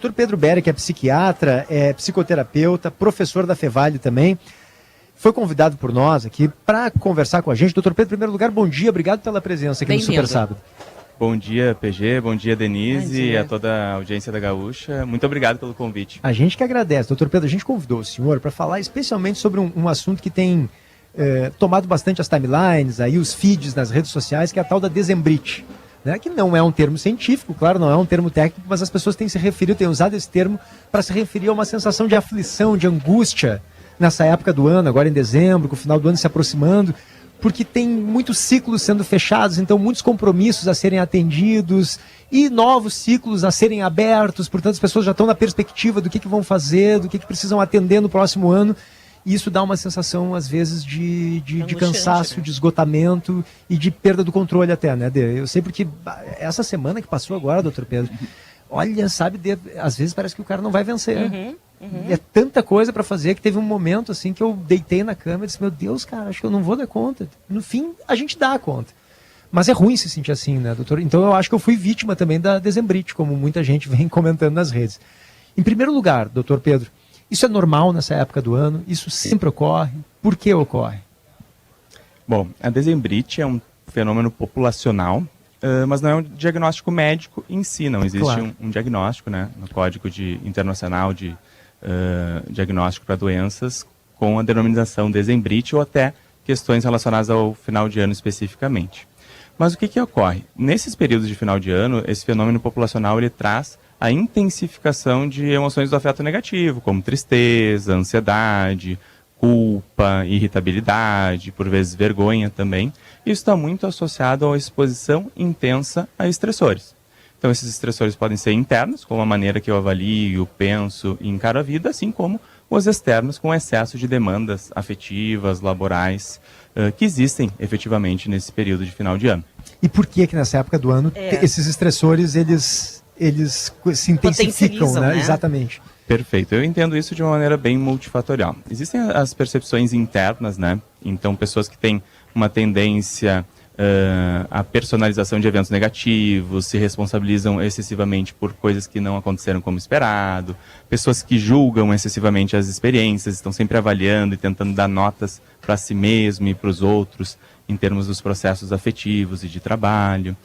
Dr. Pedro Bere, que é psiquiatra, é psicoterapeuta, professor da Fevale também, foi convidado por nós aqui para conversar com a gente. Dr. Pedro, em primeiro lugar, bom dia, obrigado pela presença aqui no Super Sábado. Bom dia, PG, bom dia, Denise, e a toda a audiência da Gaúcha. Muito obrigado pelo convite. A gente que agradece. Dr. Pedro, a gente convidou o senhor para falar especialmente sobre um assunto que tem tomado bastante as timelines, aí os feeds nas redes sociais, que é a tal da Desembrite. Né, que não é um termo científico, claro, não é um termo técnico, mas as pessoas têm usado esse termo para se referir a uma sensação de aflição, de angústia nessa época do ano, agora em dezembro, com o final do ano se aproximando, porque tem muitos ciclos sendo fechados, então muitos compromissos a serem atendidos e novos ciclos a serem abertos, portanto as pessoas já estão na perspectiva do que vão fazer, do que precisam atender no próximo ano. E isso dá uma sensação, às vezes, de cansaço, de esgotamento e de perda do controle até, né, Dê? Eu sei porque essa semana que passou agora, doutor Pedro, olha, sabe, Dê, às vezes parece que o cara não vai vencer. É tanta coisa para fazer que teve um momento, assim, que eu deitei na cama e disse, meu Deus, cara, acho que eu não vou dar conta. No fim, a gente dá a conta. Mas é ruim se sentir assim, né, doutor? Então eu acho que eu fui vítima também da Desembrite, como muita gente vem comentando nas redes. Em primeiro lugar, doutor Pedro, isso é normal nessa época do ano? Isso sempre ocorre? Por que ocorre? Bom, a Desembrite é um fenômeno populacional, mas não é um diagnóstico médico em si, não existe um diagnóstico, né, no Código Internacional de Diagnóstico para Doenças com a denominação Desembrite ou até questões relacionadas ao final de ano especificamente. Mas o que ocorre? Nesses períodos de final de ano, esse fenômeno populacional ele traz a intensificação de emoções do afeto negativo, como tristeza, ansiedade, culpa, irritabilidade, por vezes vergonha também. Isso está muito associado à exposição intensa a estressores. Então esses estressores podem ser internos, como a maneira que eu avalio, penso e encaro a vida, assim como os externos com excesso de demandas afetivas, laborais, que existem efetivamente nesse período de final de ano. E por que nessa época do ano esses estressores eles se intensificam, né? Exatamente. Perfeito. Eu entendo isso de uma maneira bem multifatorial. Existem as percepções internas, né? Então, pessoas que têm uma tendência à personalização de eventos negativos, se responsabilizam excessivamente por coisas que não aconteceram como esperado, pessoas que julgam excessivamente as experiências, estão sempre avaliando e tentando dar notas para si mesmo e para os outros em termos dos processos afetivos e de trabalho,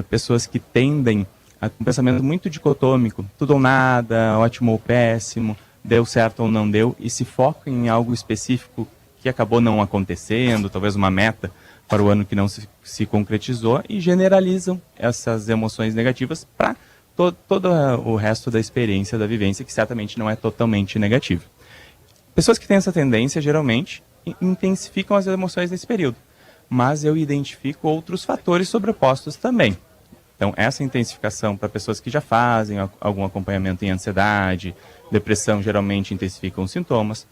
pessoas que tendem um pensamento muito dicotômico, tudo ou nada, ótimo ou péssimo, deu certo ou não deu, e se focam em algo específico que acabou não acontecendo, talvez uma meta para o ano que não se concretizou, e generalizam essas emoções negativas para todo o resto da experiência, da vivência, que certamente não é totalmente negativa. Pessoas que têm essa tendência, geralmente, intensificam as emoções nesse período, mas eu identifico outros fatores sobrepostos também. Então, essa intensificação para pessoas que já fazem algum acompanhamento em ansiedade, depressão, geralmente intensificam os sintomas.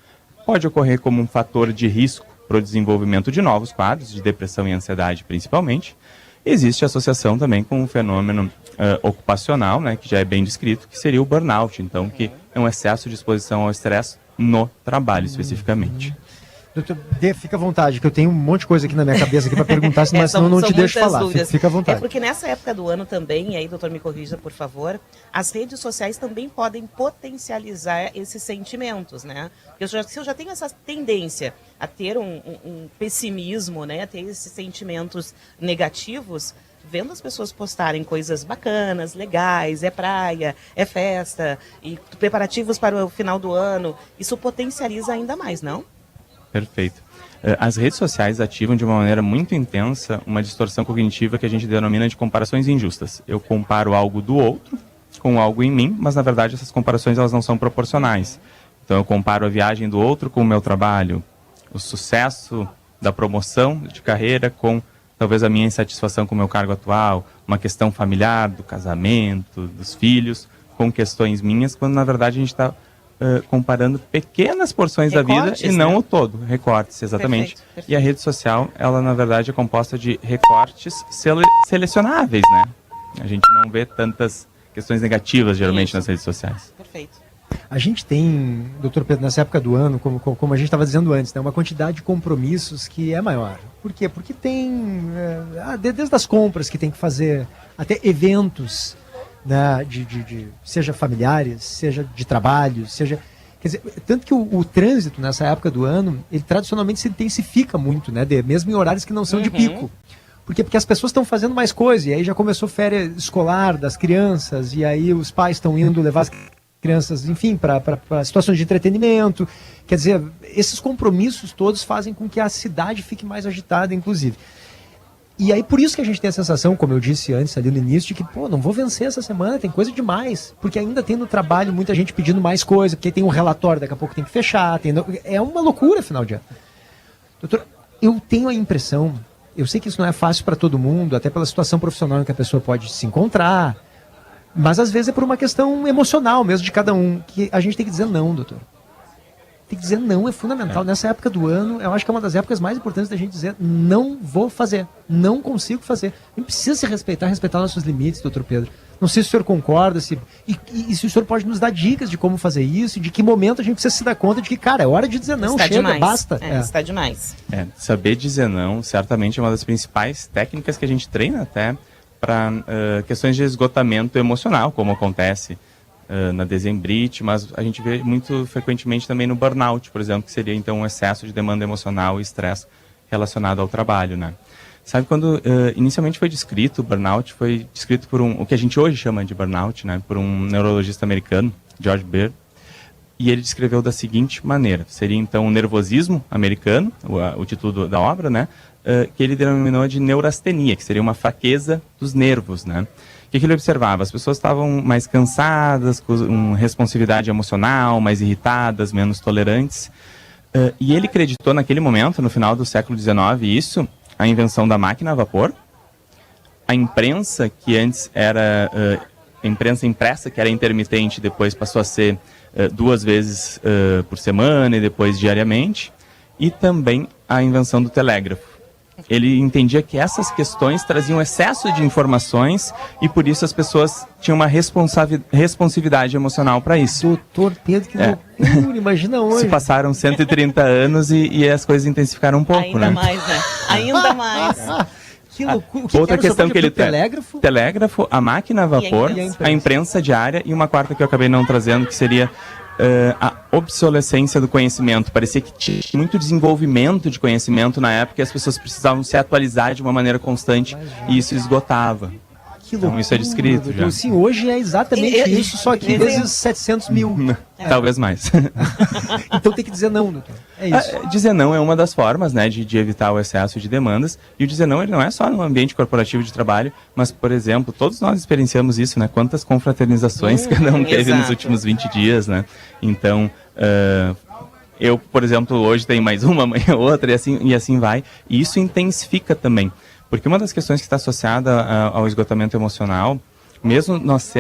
Pode ocorrer como um fator de risco para o desenvolvimento de novos quadros, de depressão e ansiedade principalmente. Existe associação também com um fenômeno ocupacional, né, que já é bem descrito, que seria o burnout, então, que é um excesso de exposição ao estresse no trabalho especificamente. Doutor, fica à vontade, que eu tenho um monte de coisa aqui na minha cabeça aqui para perguntar, mas senão não te deixo falar. Fica à vontade. É porque nessa época do ano também, e aí, doutor, me corrija, por favor, as redes sociais também podem potencializar esses sentimentos, né? Porque se eu já tenho essa tendência a ter um pessimismo, né, a ter esses sentimentos negativos, vendo as pessoas postarem coisas bacanas, legais, é praia, é festa, e preparativos para o final do ano, isso potencializa ainda mais, não? Perfeito. As redes sociais ativam de uma maneira muito intensa uma distorção cognitiva que a gente denomina de comparações injustas. Eu comparo algo do outro com algo em mim, mas na verdade essas comparações elas não são proporcionais. Então eu comparo a viagem do outro com o meu trabalho, o sucesso da promoção de carreira com talvez a minha insatisfação com o meu cargo atual, uma questão familiar, do casamento, dos filhos, com questões minhas, quando na verdade a gente está comparando pequenas porções recortes, da vida e não, né, o todo. Recortes, exatamente. Perfeito. E a rede social, ela na verdade é composta de recortes selecionáveis, né? A gente não vê tantas questões negativas, geralmente, nas redes sociais. Perfeito. A gente tem, doutor Pedro, nessa época do ano, como a gente estava dizendo antes, né, uma quantidade de compromissos que é maior. Por quê? Porque tem, desde as compras que tem que fazer, até eventos, né, seja familiares, seja de trabalho, seja... Quer dizer, tanto que o trânsito nessa época do ano, ele tradicionalmente se intensifica muito, né, mesmo em horários que não são de pico. Por quê? Porque as pessoas estão fazendo mais coisa, e aí já começou férias escolar das crianças, e aí os pais estão indo levar as crianças, enfim, para situações de entretenimento. Quer dizer, esses compromissos todos fazem com que a cidade fique mais agitada, inclusive. E aí por isso que a gente tem a sensação, como eu disse antes ali no início, de que, pô, não vou vencer essa semana, tem coisa demais. Porque ainda tem no trabalho muita gente pedindo mais coisa, porque tem um relatório, daqui a pouco tem que fechar. É uma loucura, final de ano. Doutor, eu tenho a impressão, eu sei que isso não é fácil para todo mundo, até pela situação profissional em que a pessoa pode se encontrar, mas às vezes é por uma questão emocional mesmo de cada um, que a gente tem que dizer não, doutor. Tem que dizer não, é fundamental. Nessa época do ano, eu acho que é uma das épocas mais importantes da gente dizer não vou fazer, não consigo fazer. A gente precisa se respeitar nossos limites, doutor Pedro. Não sei se o senhor concorda, se o senhor pode nos dar dicas de como fazer isso, de que momento a gente precisa se dar conta de que, cara, é hora de dizer não, chega, demais. basta. Está demais. Saber dizer não, certamente é uma das principais técnicas que a gente treina até para questões de esgotamento emocional, como acontece na Desembrite, mas a gente vê muito frequentemente também no burnout, por exemplo, que seria então um excesso de demanda emocional e estresse relacionado ao trabalho, né? Sabe, quando inicialmente foi descrito, o burnout foi descrito por o que a gente hoje chama de burnout, né, por um neurologista americano, George Beard, e ele descreveu da seguinte maneira: seria então o nervosismo americano, o título da obra, né, que ele denominou de neurastenia, que seria uma fraqueza dos nervos, né? O que ele observava? As pessoas estavam mais cansadas, com responsividade emocional, mais irritadas, menos tolerantes. E ele acreditou naquele momento, no final do século XIX, isso, a invenção da máquina a vapor, a imprensa, que antes era imprensa impressa, que era intermitente, depois passou a ser 2 vezes por semana e depois diariamente, e também a invenção do telégrafo. Ele entendia que essas questões traziam excesso de informações e por isso as pessoas tinham uma responsividade emocional para isso. Doutor Pedro, que loucura, imagina hoje. Se passaram 130 anos e as coisas intensificaram um pouco, Ainda mais, né? Ainda mais. Que loucura. O que outra que era? questão que ele tem: telégrafo, a máquina a vapor, a imprensa diária, e uma quarta que eu acabei não trazendo, que seria a obsolescência do conhecimento. Parecia que tinha muito desenvolvimento de conhecimento na época e as pessoas precisavam se atualizar de uma maneira constante e isso esgotava. Que loucura, então isso é descrito já. Sim, hoje é exatamente isso, só que vezes 700 mil. Talvez mais. Então tem que dizer não, doutor. É isso. Dizer não é uma das formas, né, de evitar o excesso de demandas. E o dizer não, ele não é só no ambiente corporativo de trabalho, mas, por exemplo, todos nós experienciamos isso, né? Quantas confraternizações cada um teve nos últimos 20 dias, né? Então, eu, por exemplo, hoje tenho mais uma, amanhã outra, e assim vai. E isso intensifica também. Porque uma das questões que está associada ao esgotamento emocional, mesmo nós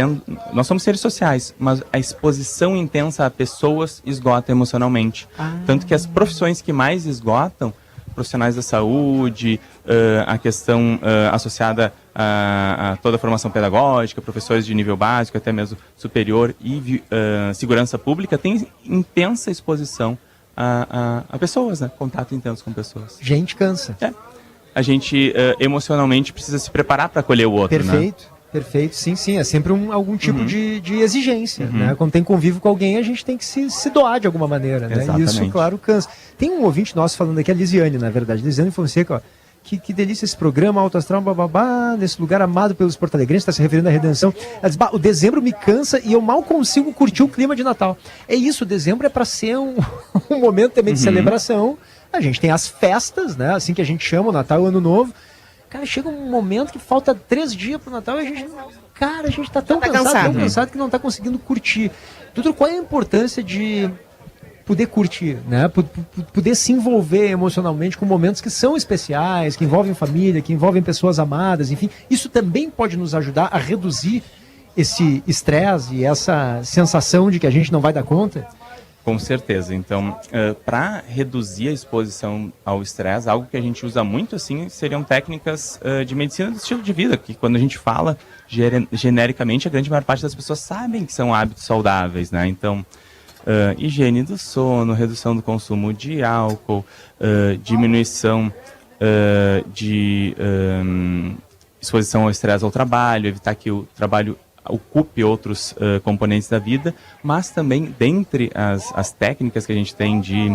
somos seres sociais, mas a exposição intensa a pessoas esgota emocionalmente. Tanto que as profissões que mais esgotam, profissionais da saúde, a questão associada a toda a formação pedagógica, professores de nível básico, até mesmo superior, e segurança pública, tem intensa exposição a pessoas, né? Contato intenso com pessoas. Gente cansa. A gente emocionalmente precisa se preparar para acolher o outro, Perfeito. né? Perfeito, sim, é sempre algum tipo de exigência, né? Quando tem convívio com alguém, a gente tem que se doar de alguma maneira, né? E isso, claro, cansa. Tem um ouvinte nosso falando aqui, a Lisiane, na verdade, Lisiane Fonseca, ó, que delícia esse programa, Alto Astral, bababá, nesse lugar amado pelos porto-alegrenses, está se referindo à Redenção. Ela diz, o dezembro me cansa e eu mal consigo curtir o clima de Natal. É isso, dezembro é para ser um momento também de celebração. A gente tem as festas, né? Assim que a gente chama o Natal e o Ano Novo. Cara, chega um momento que falta 3 dias pro Natal e a gente tá tão cansado que não tá conseguindo curtir. Doutor, qual é a importância de poder curtir, né? Poder se envolver emocionalmente com momentos que são especiais, que envolvem família, que envolvem pessoas amadas, enfim. Isso também pode nos ajudar a reduzir esse estresse e essa sensação de que a gente não vai dar conta? Com certeza. Então, para reduzir a exposição ao estresse, algo que a gente usa muito, assim, seriam técnicas de medicina do estilo de vida, que quando a gente fala genericamente, a grande maior parte das pessoas sabem que são hábitos saudáveis, né? Então, higiene do sono, redução do consumo de álcool, diminuição de exposição ao estresse ao trabalho, evitar que o trabalho ocupe outros componentes da vida, mas também dentre as técnicas que a gente tem de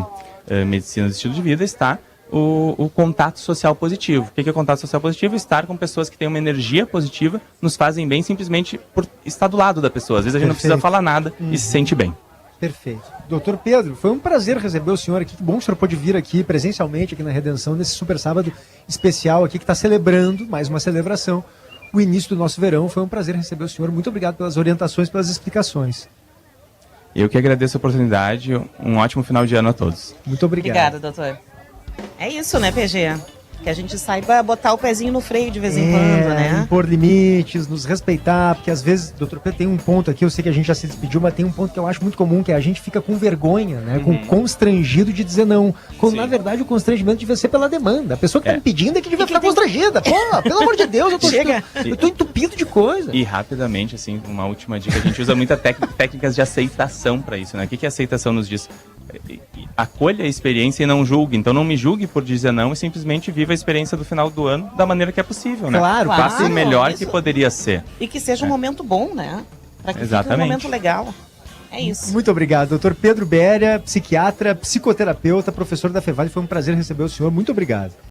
medicina do estilo de vida está o contato social positivo. O que é contato social positivo? Estar com pessoas que têm uma energia positiva, nos fazem bem simplesmente por estar do lado da pessoa. Às vezes a gente não precisa falar nada e se sente bem. Perfeito. Doutor Pedro, foi um prazer receber o senhor aqui. Que bom que o senhor pôde vir aqui presencialmente aqui na Redenção, nesse super sábado especial aqui, que está celebrando, mais uma celebração, o início do nosso verão. Foi um prazer receber o senhor. Muito obrigado pelas orientações, pelas explicações. Eu que agradeço a oportunidade. Um ótimo final de ano a todos. Muito obrigado. Obrigada, doutor. É isso, né, PG? Que a gente saiba botar o pezinho no freio de vez em quando, né? Impor limites, nos respeitar, porque às vezes, doutor Pedro, tem um ponto aqui, eu sei que a gente já se despediu, mas tem um ponto que eu acho muito comum, que é a gente fica com vergonha, né? Com constrangido de dizer não. Quando, na verdade, o constrangimento devia ser pela demanda. A pessoa que tá me pedindo é que devia ficar constrangida. Pô, pelo amor de Deus, eu tô entupido de coisa. E rapidamente, assim, uma última dica, a gente usa muitas técnicas de aceitação para isso, né? O que a aceitação nos diz? Acolha a experiência e não julgue. Então não me julgue por dizer não e simplesmente viva a experiência do final do ano da maneira que é possível, né? Claro, faça o melhor isso. que poderia ser. E que seja um momento bom, né? Para que fique um momento legal. É isso. Muito obrigado, doutor Pedro Béria, psiquiatra, psicoterapeuta, professor da Fevale. Foi um prazer receber o senhor. Muito obrigado.